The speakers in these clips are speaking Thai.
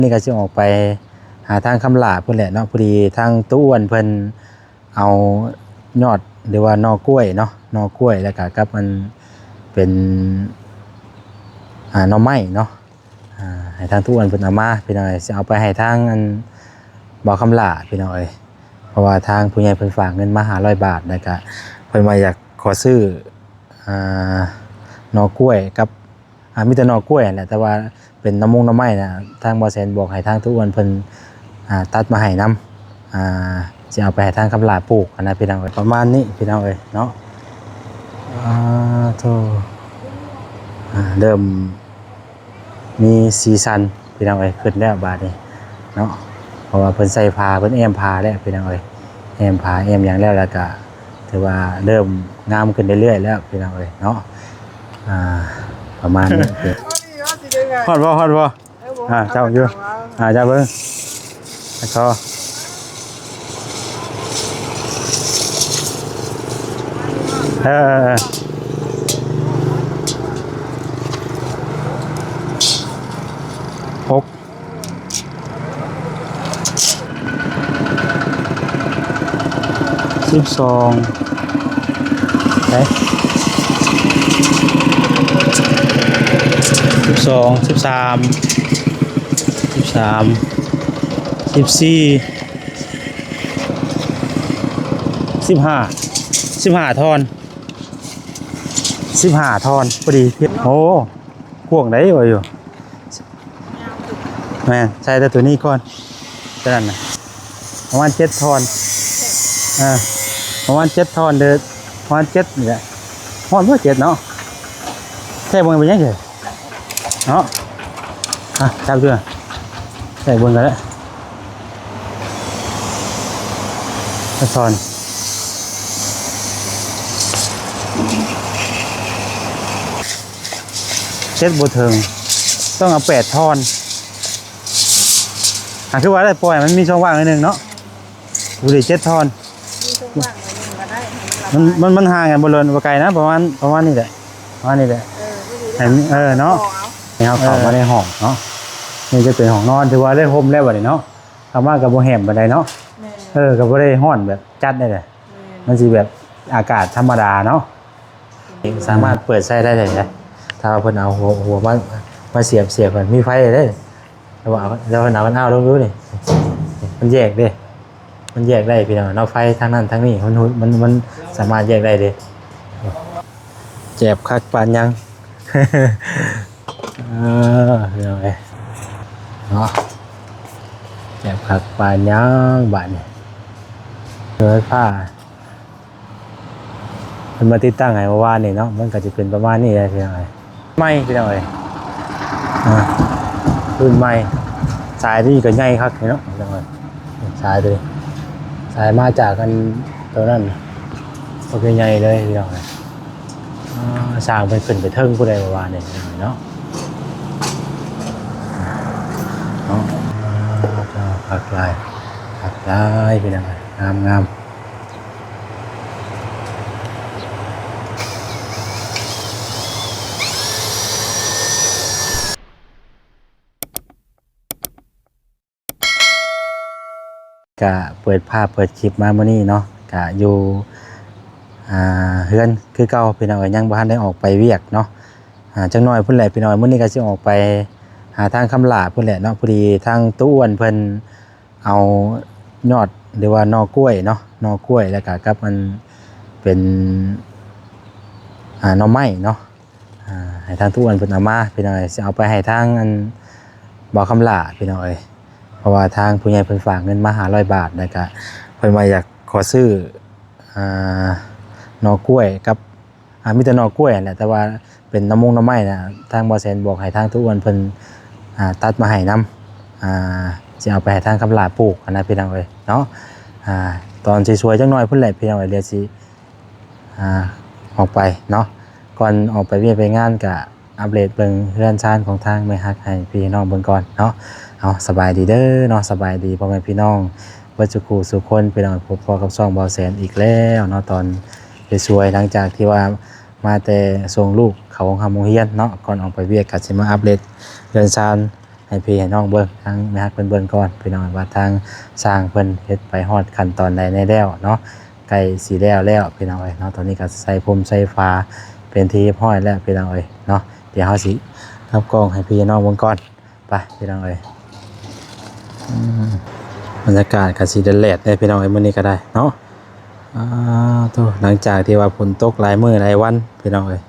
นี่ก็จะออกไปหาทางคำลาเพิ่นแหละเนาะพอดีทางตู้อ้วนเพิ่นเอายอดหรือว่านอกล้วยเนาะนอกล้วยแล้วก็กับมันเป็นหน่อไม้เนาะให้ทางตู้อ้วนเพิ่นเอามาพี่น้อยสิเอาไปให้ทางอันบ่อคำลาพี่น้อยเพราะว่าทางผู้ใหญ่เพิ่นฝากเงินมา500 บาทแล้วก็เพิ่นว่าอยากขอซื้อหน่อกล้วยกับมีแต่หน่อกล้วยแหละแต่ว่าเป็นน้ำไม้นะทางบอแซนบอกให้ทางทุกวันเพิ่นตัดมาให้น้ำจะเอาไปให้ทางคำลาปลูกนะพี่น้องเอ้ยประมาณนี้พี่น้องเอ้ยเนาะโธ่เริ่มมีสีสันพี่น้องเอ้ยขึ้นแล้วบาดนี้เนาะเพราะว่าเพิ่นใส่ผ้าเพิ่นแอมผ้าแล้วพี่น้องเอ้ยแอมผ้าแอมอย่างแล้วก็ถือว่าเริ่มงามขึ้นเรื่อยๆแล้วพี่น้องเอ้ยเนาะประมาณนี้ฮอดบ่เจ้าอยู่เจ้าเบิ่งแล้วก็6 12ไหน12 13 14 15ทอนพอดีโอ้พวกไหนวะอยู่แม่ใช้แต่ตัวนี้ก่อนเท่านั้นนะประมาณ7 ทอนประมาณ7 ทอนเด้อประมาณ7นี่แหละฮอดบ่7เนาะแค่เบิ่งเป็นยังไงเนาะจับด้วยใส่เบิ่งกันแล้วทอน7บ่ถึงต้องเอา8 ทอนคือว่าได้ปล่อยมันมีช่องว่างนิดนึงเนาะดูดิ7 ทอนมันห่างกันบนเรือนไกลนะประมาณนี้แหละเนาะนี่เขาเข้ามาในห้องเนาะนี่จะเป็นห้องนอนถือว่าได้ห่มแล้วบัดนี้เนาะคำว่ากับโบแฮมบัดใดเนาะกับโบได้ห้อนแบบจัดได้เลยมันสิแบบอากาศธรรมดาเนาะสามารถเปิดใช้ได้เลยนะถ้าเพิ่นเอาหัวมาเสียบมันมีไฟได้แล้วเอาลงดูนี่มันแยกได้พี่น้องเอาไฟทางนั้นทางนี้มันสามารถแยกได้เลยเจ็บคักปานยังพี่น้องเนาะเจ็บคักปานยังบาดนี่เลยผ้ามันมาติดตั้งไงว่านี่เนาะมันก็จะเป็นประมาณนี้เลยพี่น้องไม่พี่น้องรุ่นใหม่สายที่ก็ใหญ่ครับเนาะพี่น้องสายเลยสายมาจากกันตัวนั้นโอเคใหญ่เลยพี่น้องสร้างเป็นขึ้นไปเทิงผู้ใดว่าเนี่ยเนาะผักลายพี่น้องงามกะเปิดภาพเปิดคลิปมาเมื่อนี้เนาะกะอยู่เฮือนคือเก่าพี่น้องยังบ้านได้ออกไปเวียกเนาะจังน้อยพุ่นแหละพี่น้องเมื่อนี้ก็จะออกไปหาทางคำลาพุ่นแหละเนาะพอดีทางตู้อ้วนเพิ่นเอายอดหรือว่านอกล้วยเนาะนอกล้วยแล้วก็กับมันเป็นหน่อไม้เนาะให้ทางตู้อ้วนเพิ่นเอามาพี่น้องจะเอาไปให้ทางอันบ่อคำลาพี่น้องเพราะว่าทางผู้ใหญ่เพิ่นฝากเงินมา500 บาทแล้วก็เพิ่นว่าอยากขอซื้อหน่อกล้วยกับมีแต่หน่อกล้วยแหละแต่ว่าเป็นน้ำไม้นะทางบอแซนบอกให้ทางทุกวันเพิ่นตัดมาให้น้ำจะเอาไปให้ทางคำลาปลูกนะพี่น้องเอ้ยเนาะตอนสวยๆจังหน่อยพุ่นแหละพี่น้องเอ้ยเดี๋ยวสิออกไปเนาะก่อนออกไปเวียนไปงานกับอัปเดตเบิ่งเรือนชานของทางแม่ฮักให้พี่น้องเบิ่งก่อนเนาะเอาสบายดีเด้อเนาะสบายดีพ่อแม่พี่น้องวัจจุสุคนพี่น้องพบพอกับซ่องบอแซนอีกแล้วเนาะตอนสวยหลังจากที่ว่ามาแต่ส่งลูกเขาของโรงเรียนเนาะก่อนออกไปเวียกก็สิมาอัปเดตเรือนชาน ให้พี่ให้น้องเบิ่งทางแม่ฮักเพิ่นเบิ่งก่อนพี่น้องว่าทางสร้างเพิ่นเฮ็ดไปฮอดขั้นตอนใดในแล้วเนาะใกล้สิแล้วพี่น้องเอ้ยเนาะตอนนี้ก็ใส่พรมใส่ฟ้าเป็นที่เรียบร้อยแล้วพี่น้องเอ้ยเนาะเดี๋ยวเฮาสิรับกล้องให้พี่น้องเบิ่งก่อนไปพี่น้องเอ้ยบรรยากาศก็สิแดดๆได้พี่น้องเอ้ยมื้อนี้ก็ได้เนาะตัวหลังจากที่ว่าฝนตกหลายมื้อหลายวันพี่น้องเอ้ย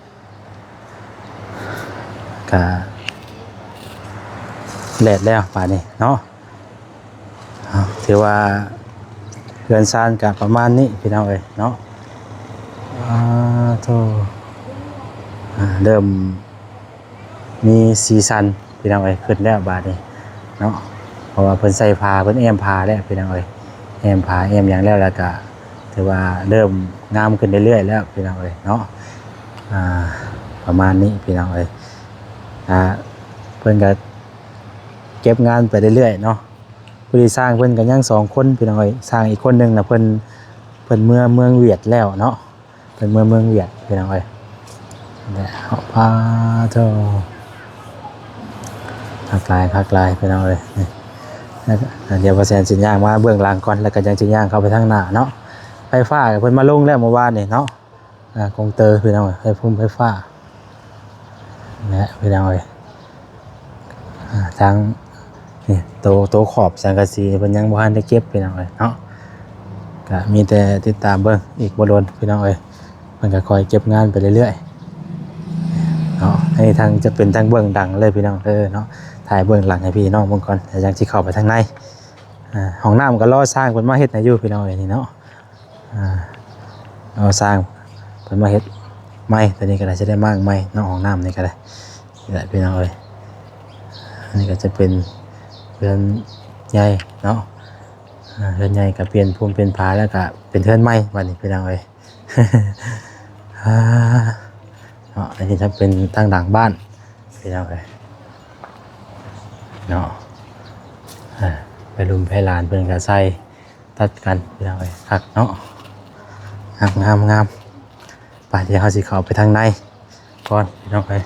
ก็แดดแล้วป่านนี้เนาะถือว่าเรือนซานกับประมาณนี้พี่น้องเอ้ยเนาะเริ่มมีสีสันพี่น้องเอ้ยขึ้นแล้วบาดนี้เนาะเพราะว่าเพิ่นใส่ผ้าเพิ่นแอมผ้าแล้วพี่น้องเอ้ยแอมผ้าแอมอย่างแล้วก็ถือว่าเริ่มงามขึ้นเรื่อยๆแล้วพี่น้องเอ้ยเนาะประมาณนี้พี่น้องเอ้ยเพิ่นก็เก็บงานไปเรื่อยๆเนาะผู้ที่สร้างเพิ่นก็ยัง2คนพี่น้องเอ้ยสร้างอีกคนนึงน่ะเพิ่นเมืองเวียดแล้วเนาะเพิ่นเมืองเวียดพี่น้องเอ้ยเนี่ยพาเจ้าคักลายพี่น้องเอ้ยเดี๋ยวพอแซนสิย่างมาเบื้องหลังก่อนแล้วก็ยังสิย่างเข้าไปทางหน้าเนาะไฟฟ้าเพิ่นมาลงแล้วเมื่อวานนี่เนาะกงเตอร์พี่น้องเอ้ยไฟฟ้าเนี่ยพี่น้องเอ้ยทางนี่โตขอบสังกะสีเพิ่นยังบ่ทันได้เก็บพี่น้องเอ้ยเนาะก็มีแต่ติดตามเบิ่งอีกบ่โดนพี่น้องเอ้ยเพิ่นก็คอยเก็บงานไปเรื่อยๆเนาะให้ทางจะเป็นทางเบื้องดังเลยพี่น้องเนาะถ่ายเบื้องหลังให้พี่น้องเบิ่งก่อนแล้วจังสิเข้าไปทางในห้องน้ำก็รอสร้างเพิ่นมาเฮ็ดให้อยู่พี่น้องเอ้ยนี่เนาะรอสร้างเพิ่นมาเฮ็ดไม้ตอนนี้ก็ได้จะได้มากไม้เนาะห้องน้ำนี่ก็ได้นี่แหละพี่น้องเอ้ยอันนี้ก็จะเป็นเรือนใหญ่เนาะเรือนใหญ่ก็เปลี่ยนภูมิเป็นผาแล้วก็เป็นเรือนไม้วันนี้พี่น้องเอ้ยเนาะอันนี้จะเป็นทางหลังบ้านพี่น้องเอ้ยเนาะไปรุมไปลานเพิ่นก็ใส่ตัดกันพี่น้องเอ้ยคักเนาะงามไปเดี๋ยวเฮาสิเข้าไปทางในก่อนพี่น้องเอ้ย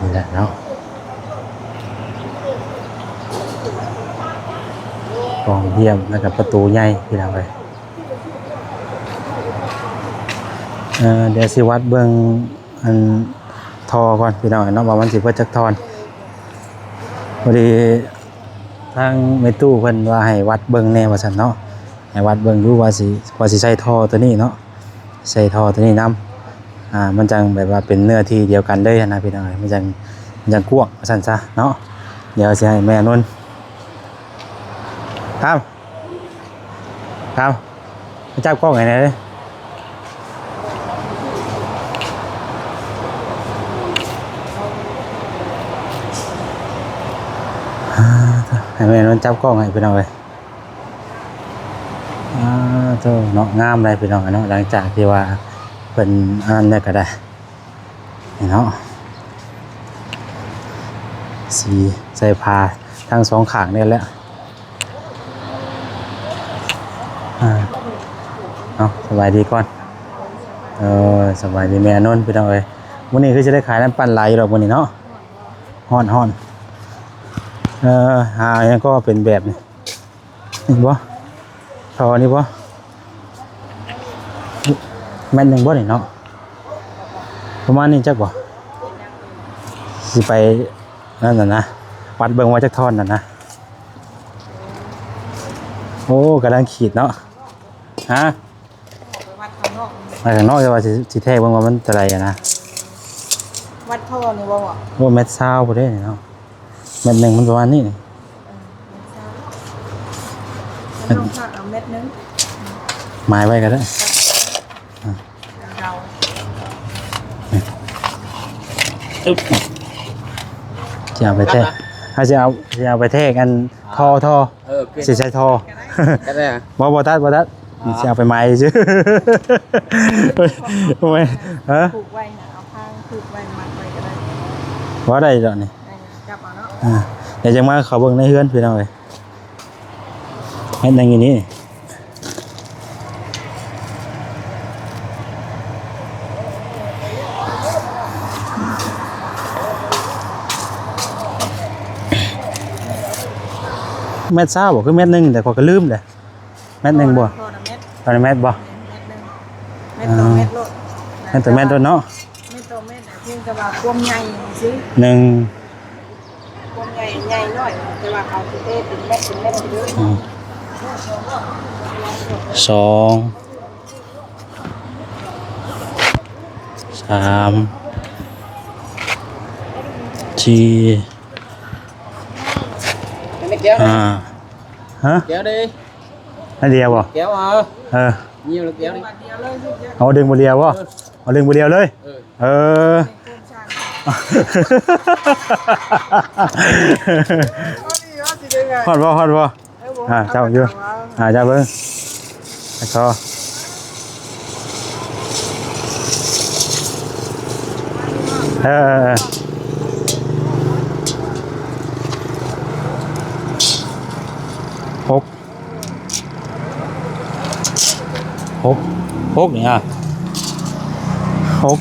นี่แหละเนาะกองเยี่ยมแล้วก็ประตูใหญ่พี่น้องเอ้ยเดี๋ยวสิวัดเบิ่งอันทอก่อนพี่น้องเนาะว่ามันสิเพิ่นจักทอนพอดีทางแม่ตู้เพิ่นว่าให้วัดเบิ่งแน่ว่าซั่นเนาะให้วัดเบิ่งดูว่าสิใส่ทอตัวนี้เนาะใส่ทอตัวนี้นำมันจังแบบว่าเป็นเนื้อที่เดียวกันเลยนะพี่น้องมันจังกว้างว่าซั่นซะเนาะเดี๋ยวสิให้แม่นนท์ครับจับกล้องให้หน่อยเด้ให้แม่นนท์จับกล้องให้พี่น้องเลยเนาะงามเลยพี่น้องเนาะหลังจากที่ว่าเป็นอันนี้ก็ได้เนาะสีใส่ผ้าทั้งสองข้างนี่แหละเนาะสบายดีก่อนสบายดีแม่นนท์พี่น้องเลยวันนี้คือจะได้ขายน้ำปั่นไหลหรอกวันนี้เนาะฮ้อนหาอย่างก็เป็นแบบนี้นี่บ่ทอนี่บ่แม่นยังบ่นี่เนาะประมาณนี้จักบ่สิไปนั่นน่ะนะวัดเบิ่งว่าจักทอนน่ะนะโอ้กำลังขีดเนาะฮะวัดข้างนอกจะว่าสิแท้เบิ่งว่ามันเท่าไหร่อะนะวัดท่อนี่บ่บ่โอ้เม็ดซาวบ่ได้เนาะเม็ดนึงมันประมาณนี้นี่มันต้องหักเอาเม็ดนึงหมายไว้ก็ได้จะเอาไปเทถ้าจะเอาไปเทกันท่อสิใช้ท่อก็ได้บ่ตัดจะเอาไปไม้ซื่อโอ้ยฮะผูกไว้น่ะเอาผ้าผูกไว้มัดไว้ก็ได้บ่ได้ดอกนี่จับเอาเนาะเดี๋ยวจังมาเขาเบิ่งในเฮือนพี่น้องเอ้ยเฮ็ดอย่างนี้ เม็ดซ่าบ่คือเม็ดหนึงแต่ก็ลืมเลยเม็ดหนึงบ่ พอละเม็ด ตอนนี้เม็ดบ่ เม็ดหนึ่งเม็ดต่อเม็ดโลด เม็ดต่อเม็ดด้วยเนาะ เม็ดต่อเม็ดเพียงแต่ว่าความใหญ่ซื้อ หนึ่ง ความใหญ่ใหญ่น้อยแต่ว่าเขาสิเทเป็นเม็ดเป็นเม็ดไปเลย สองสามสี่ Mẹ kéo ห้า đi, ฮะ kéo đi, อันเดียวบ่ kéo à, เออ nhiều là kéo đi. บาทเดียวเลยทุกอย่าง เอาดึงบ่เดียวบ่เอาดึงบ่เดียวเลย Ừ. เออ เป็นโครงสร้าง ฮอดบ่เจ้าอยู่เจ้าเบิ่งแล้วก็เออหกนี่หก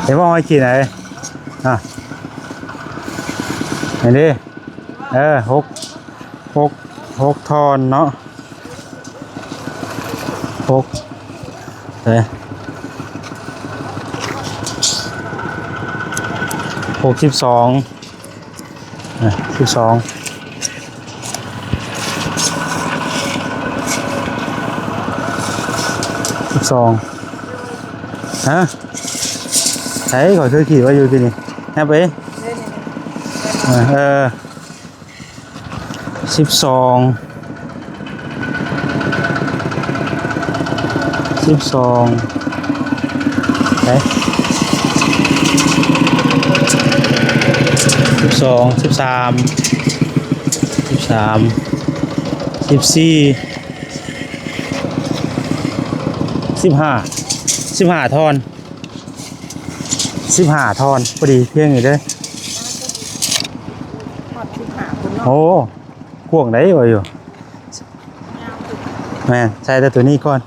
เดี๋ยวว่าให้กินไหนเห็นดิหกทอนเนาะหก62 ฮะใช่ขอคือขี่ว่าอยู่ที่นี่แอบไป12ไหน13 15ทอนพอดีเพียงอยู่เด้อ ทอดที่ขาคุณเนาะ โอ้กวงได้บ่อยู่แม่ใส่แต่ตัวนี้ก่อน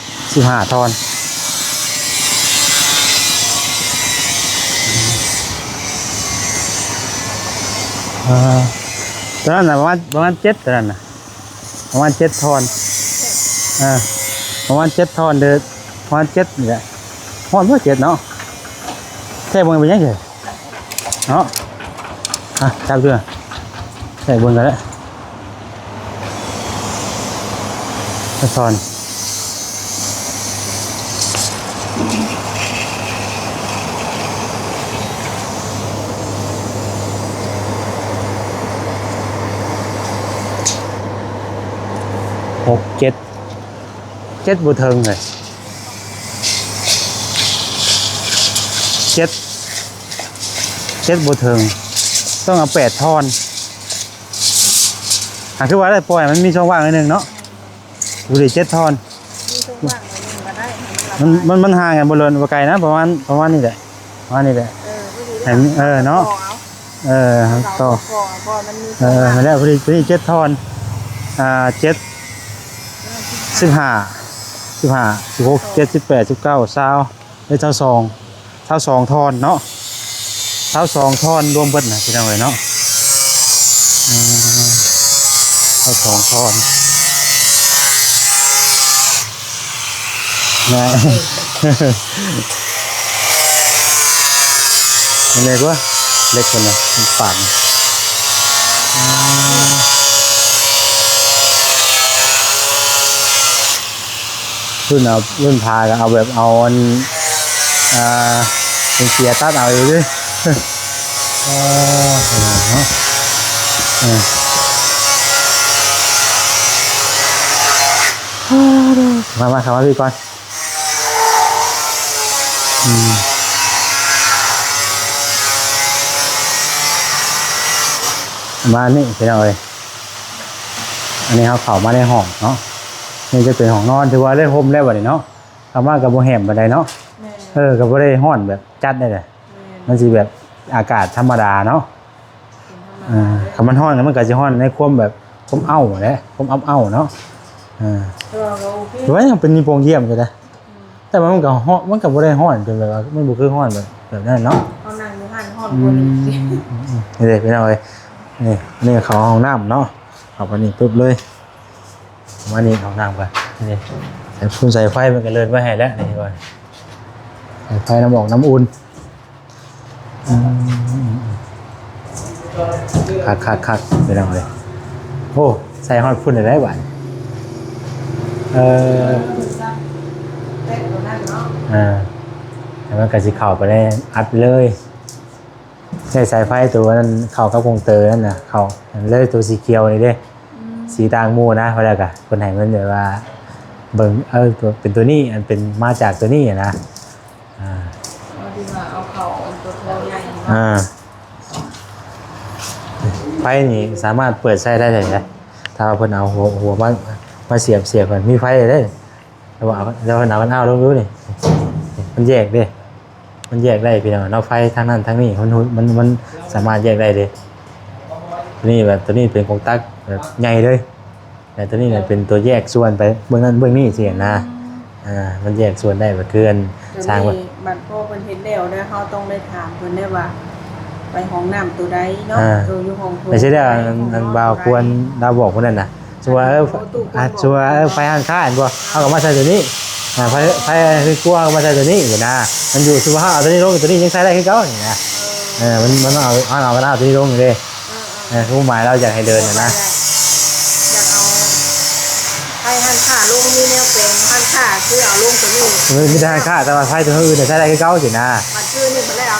15ทอนตอนนั้นน่ะประมาณ7ตอนนั้นน่ะประมาณ7ทอนประมาณ7ทอนเด้อประมาณ7นี่แหละฮอดบ่7เนาะแค่เบิ่งเป็นยังไงเนาะจับด้วยแค่เบิ่งกันแล้วทอน6 7บ่ถึงเลย7บ่ถึงต้องเอา8ทอนคือว่าได้ปล่อยมันมีช่องว่างนิดนึงเนาะดูดิ7ทอน มีช่วงว่างหน่อยหนึงก็ได้ มันห่างกันบ่เลยบ่ไกลนะประมาณนี้แหละพอดี เนาะต่อ พอมันมี มาแล้วพอดี7ทอน7 15 16 17 18 19 20ได้22ทอนเนาะ22ทอนรวมเบิดน่ะพี่น้องเอ้ยเนาะ22ทอนแม่เล็กวะเล็กคนน่ะมันปั่นรุ่นพาก็เอาแบบเอาเป็นเกียร์ตัดเอาอยู่ดิมาคำว่าพี่ก่อนมานี่เป็นอะไรอันนี้เขาเข้ามาในห้องเนาะนี่จะเป็นห้องนอนถือว่าได้ห่มได้บ่ได้เนาะคำว่ากับโบแฮมบ่ได้เนาะกับโบได้ห้อนแบบจัดได้เลยมันสิแบบอากาศธรรมดาเนาะคำมันห้อนมันก็จะห้อนในความแบบความเอ้าเลยความอ้ำเนาะถือว่ายังเป็นมีโปร่งเยี่ยมอยู่นะแต่มันก็ห้อนมันก็บ่ได้ห้อนจนแบบว่ามันบ่คือห้อนแบบนั้นเนาะ เอานั่งอยู่หันห้อนคนนี้ นี่เลยเป็นอะไร นี่เขาห้องน้ำเนาะเอาไปนี่ปุ๊บเลยมานี่ห้องน้ำกันนี่ใส่พุ่นใส่ไฟมันก็เลินไว้ให้แล้วนี่ว่าใส่ไฟน้ำออกน้ำอุ่นคักไปลองเลยโอ้ใส่ฮอดพุ่นได้บ้านแล้วมันก็สิเข้าไปได้อัดไปเลยใช้สายไฟตัวนั้นเข้ากับวงเตอร์นั่นน่ะเข้าเลยตัวสีเขียวนี่เด้สีต่างหมู่นะเพราะแล้วก็คนให้มันแบบว่าเบิ่งตัวเป็นตัวนี้อันเป็นมาจากตัวนี้นะเอาดีว่าเอาเขาตัวโตใหญ่เนาะไฟนี่สามารถเปิดใช้ได้เลยนะถ้าเพิ่นเอาหัวมาเสียบเพิ่นมีไฟได้แล้วเอาแล้วเพิ่นเอามันเอาลงดูนี่มันแยกเด้มันแยกได้พี่น้องเอาไฟทางนั้นทางนี้มันสามารถแยกได้เด้ตัวนี้แบบตัวนี้เป็นกงตักแบบใหญ่เลยแต่ตัวนี้เนี่ยเป็นตัวแยกส่วนไปเบื้องนั้นเบื้องนี้สินะมันแยกส่วนได้แบบเกินสร้างว่าบัดพ่อเพิ่นเฮ็ดแล้วนะเฮาต้องได้ถามเพิ่นได้ว่าไปห้องน้ำตัวใดเนาะอยู่ห้องโถงไม่ใช่ได้อันบ่าวควรดาวบอกคนนั้นน่ะชัวชัวไฟข้างข้างบ่เอาก็มาใส่ตัวนี้ไฟคือกลัวมาใส่ตัวนี้อยู่นะมันอยู่ชัวเอาตัวนี้ลงตัวนี้ยังใช้ได้คือเก่านี่นะมันเอาตัวนี้ลงเลยผู้หมายเราอยากให้เดินนะอยากเอาให้หันขาลงมีแนวเป็นหันขาคือเอาลงตัวนี้ไม่ได้หันขาแต่ว่าไฟตัวอื่นใช้ได้คือเก่าสินะมันชื่อนี่มันได้เอา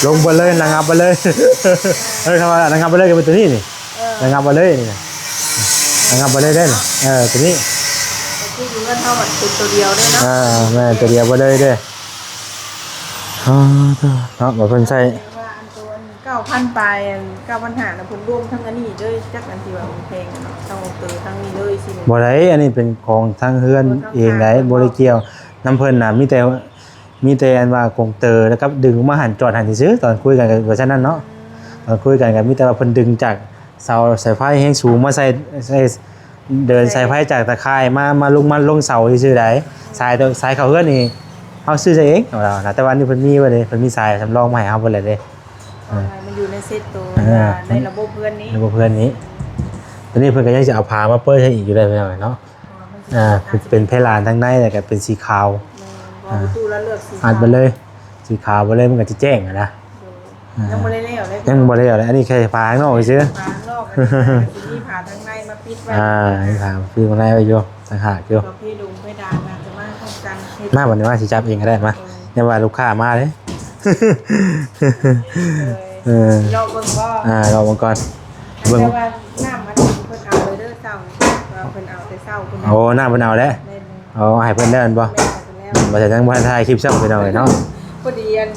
ลงบนเลยระงับไปเลยคำว่าระงับไปเลยก็เป็นตัวนี้นี่ระงับไปเลยนี่ระงับไปเลยได้ตัวนี้ที่อยู่กันเท่ามันเป็นตัวเดียวได้เนาะแม่ตัวเดียวไปเลยเด้เนาะบ่เพิ่นใช้ว่าอันตัว9,000ปลาย9,500น่ะเพิ่นรวมทั้งอันนี้ด้วยจักอันที่ว่าแพงเนาะทั้งทั้งนี้เลยสิบ่ได้อันนี้เป็นของทางเฮือนเองได้บ่ได้เกี่ยวน้ำเพิ่นน่ะมีแต่อันว่ากงเตอแล้วก็ดึงมาหันจอดหันซื่อตอนคุยกันว่าซั่นนั้นเนาะตอนคุยกันก็มีแต่ว่าเพิ่นดึงจากเสาสายไฟแห้งสูงมาใส่เดินสายไฟจากตะข่ายมาลงเสาซื่อๆได้สายเขาเฮือนนี่เฮาซื้อซะเองของเรานะแต่ว่านี่เพิ่นมีไว้เด้เพิ่นมีสายสำรองมาให้เฮาเพิ่นเลยเด้มันอยู่ในเซตตัวในระบบเพื่อนนี้ตอนนี้เพิ่นก็ยังจะเอาผ้ามาเปิดให้อีกอยู่ได้เนาะเป็นเพลานทั้งในแต่ก็เป็นสีขาวตู้แล้วเลือกสีอัดไปเลยสีขาวไปเลยมันก็จะแจ้งนะยังบ่ได้แล้วเลยอันนี้แค่ผ้าข้างนอกซื่อผ้าข้างนอกมีผ้าทั้งในมาปิดไว้นี่ผ้าปิดข้างในไว้อยู่ต่างหากอยู่พี่ลุงพี่ดามาจะมาทำกันมาวันนี้ว่าสิจับเองก็ได้มาเนี่ยว่าลูกค้ามาเลยเราเบิ่งบ่เราเบิ่งก่อนเบิ่งว่าน้ำมันเพิ่นเอาเลยเด้อเช้าว่าเพิ่นเอาแต่เช้าเพิ่นโอ้น้ำเพิ่นเอาแล้วให้เพิ่นเดินบ่บ่ใช่จังบ่ถ่ายคลิปช่องไปหน่อยเนาะพอดีอัน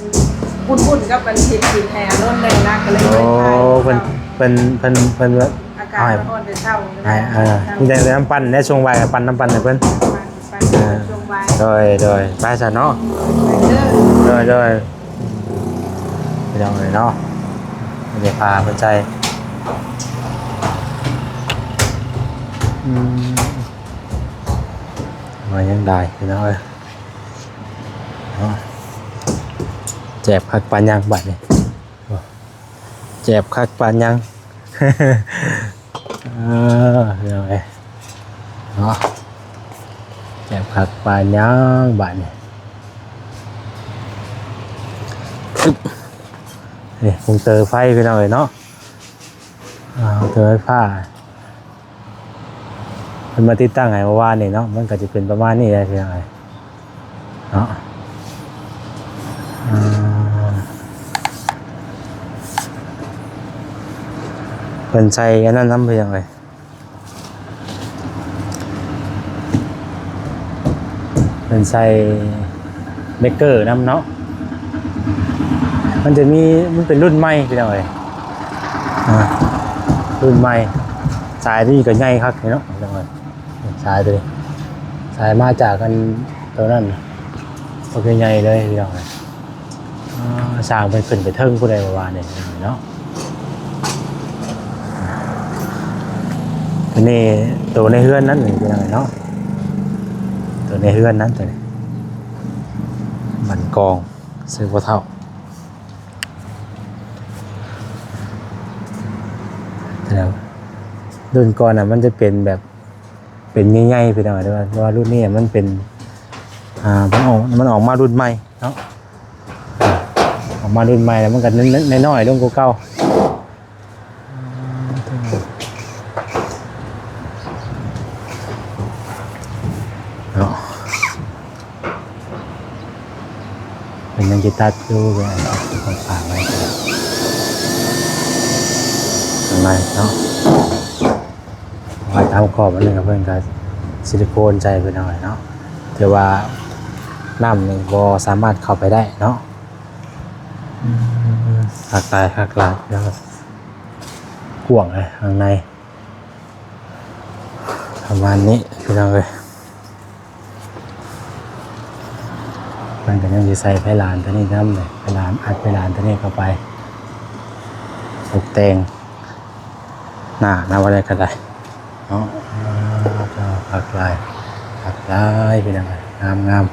ปุ่นๆกับอันเฮ็ดกินแห่ล้นเลยนะก็เลยเพิ่นอากาศร้อนแต่เช้ามีแต่น้ำปั่นและช่วงบ่ายปั่นน้ำปั่นให้เพิ่นช่วงบ่ายโดยไปซะเนาะโดยพี่น้องเนาะเดี๋ยวพาเพิ่นใจมายังได้พี่น้องเอ้ยแจบคักปานยังบัดนี่แจบคักปานยังพี่น้องเอ้ยเนาะแจบคักปานยังบัดนี่นี่คงเตอไฟพี่น้องเอ้ยเนาะเตอไฟฟ้ามันมาติดตั้งไงว่านี่เนาะมันก็จะเป็นประมาณนี้ได้พี่น้องเอ้ยเนาะเป็นใส่อันนั้นทำไปยังไงเป็นใส่เบเกอร์น้ำเนาะมันเป็นรุ่นใหม่พี่น้องเอ้ยรุ่นใหม่สายที่ก็ใหญ่ครับพี่น้องพี่น้องเอ้ยสายตัวสายมาจากกันตัวนั้นโอเคใหญ่เลยพี่น้องเอ้ยสร้างเป็นขึ้นไปเทิงผู้ใดว่าเนี่ยเนาะนี่ตัวในเฮือนนั้นเป็นยังไงเนาะตัวในเฮือนนั้นตัวนี้มันกองซื้อพอเท่า รุ่นก่อนน่ะมันจะเป็นแบบเป็นใหญ่ๆพี่น้องแต่ว่ารุ่นนี้มันเป็นมันออกมารุ่นใหม่เนาะออกมารุ่นใหม่แล้วมันก็น้อยๆลงกว่าเก่าเนาะเป็นยังจะตัดดูเลยของฝากไว้ทำไมเนาะไว้ตามขอบมันนึงกับเพื่อนก็ซิลิโคนใจไปหน่อยเนาะแต่ว่าน้ำหนึ่งบอสามารถเข้าไปได้เนาะหักลายแล้วกว้างเลยข้างในประมาณนี้พี่น้องเลยมันก็ยังจะใส่ไผ่ลานตัวนี้น้ำเลยไผ่ลานอัดไผ่ลานตัวนี้เข้าไปตกแต่งหน้าอะไรก็ได้เนาะหักลายพี่น้องเลยงาม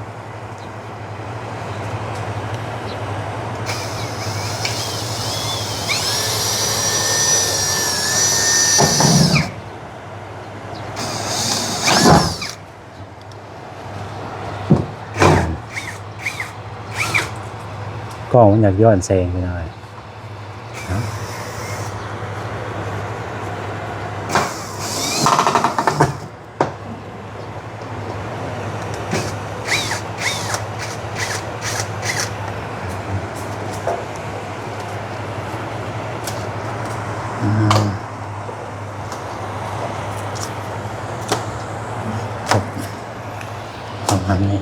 กล้องมันอยากย้อนแสงไปหน่อยประมาณนี้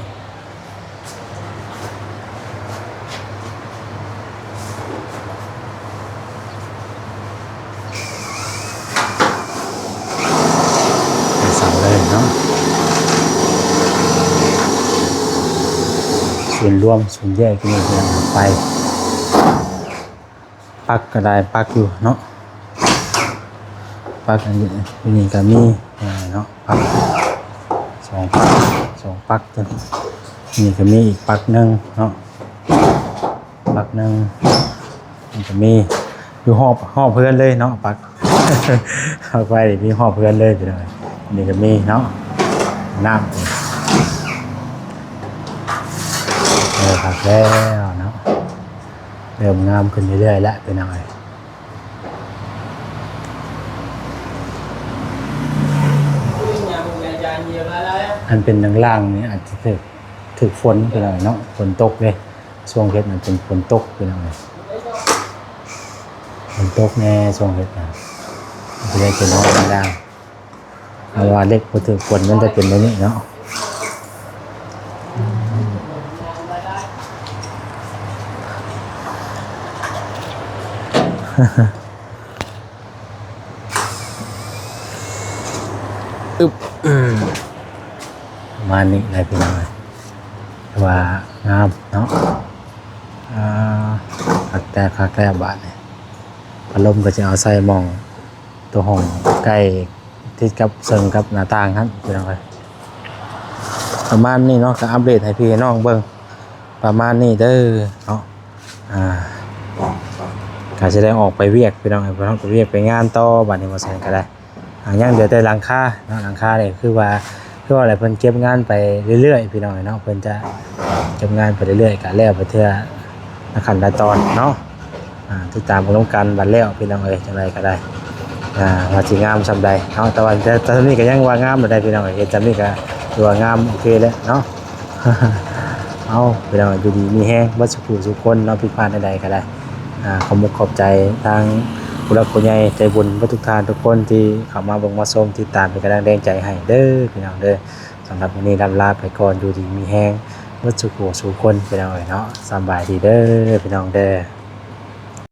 เนาะส่วนรวมส่วนแยกที่นี่คือไปปักก็ได้ปักอยู่เนาะปักอันนี้ก็มีเนาะปักสองปักตัวนี่ก็มีอีกปักหนึ่งเนาะปักหนึ่งมันก็มีอยู่หอบเพื่อนเลยเนาะปัก เอาไปมีหอบเพื่อนเลยไปเลยนี่ก็มีเนาะน้ำผักแล้วเนาะเริ่มงามขึ้นเรื่อยๆแล้วเป็นยังไงอันเป็นล่างๆนี่อาจจะถึกฝนไปหน่อยเนาะฝนตกเลยช่วงเฮ็ดมันเป็นฝนตกไปหน่อยฝนตกแน่ช่วงเฮ็ดนะจะได้เป็นน้องล่างเอาว่าเล็กพอถึงฝนมันจะเป็นแบบนี้เนาะมานี่อะไรเป็นอะไรว่างามเนาะคักแต่บาทเนี่ยพัดลมก็จะเอาใส่มองตัวห้องใกล้ที่กับเซิงกับหน้าต่างครับเป็นอะไรประมาณนี้เนาะก็อัปเดตให้พี่น้องเบิ่งประมาณนี้เด้อเนาะก็จะได้ออกไปเวียกพี่น้องไปห้องไปเวียกไปงานต่อบัดนี้มาแซนก็ได้ยังเดี๋ยวแต่หลังคาเนาะหลังคาเนี่ยคือว่าอะไรเพิ่นเก็บงานไปเรื่อยๆพี่น้องเนาะเพิ่นจะเก็บงานไปเรื่อยๆก็แล้วไปเทื่อขั้นตอนเนาะติดตามกันกันบัดแล้วพี่น้องจังไดก็ได้ว่าสิงามซำใดเนาะแต่ว่าแต่นี้ก็ยังว่างามบ่ได้พี่น้องเฮ็ดซำนี้ก็ถือว่างามโอเคแล้วเนาะ เอาพี่น้องอยู่ดีมีแฮงบ่สุขคนเนาะผิดพลาดใดๆก็ได้ขอบใจทางผู้รักผู้ใหญ่ใจบุญทุกท่านทุกคนที่เข้ามาเบิ่งมาชมติดตามเป็นกำลังใจให้เด้อพี่น้องเด้อสำหรับวันนี้ลาไปก่อนอยู่ดีมีแฮงบ่สุขคนพี่น้องเนาะสบายดีเด้อพี่น้องเด้อ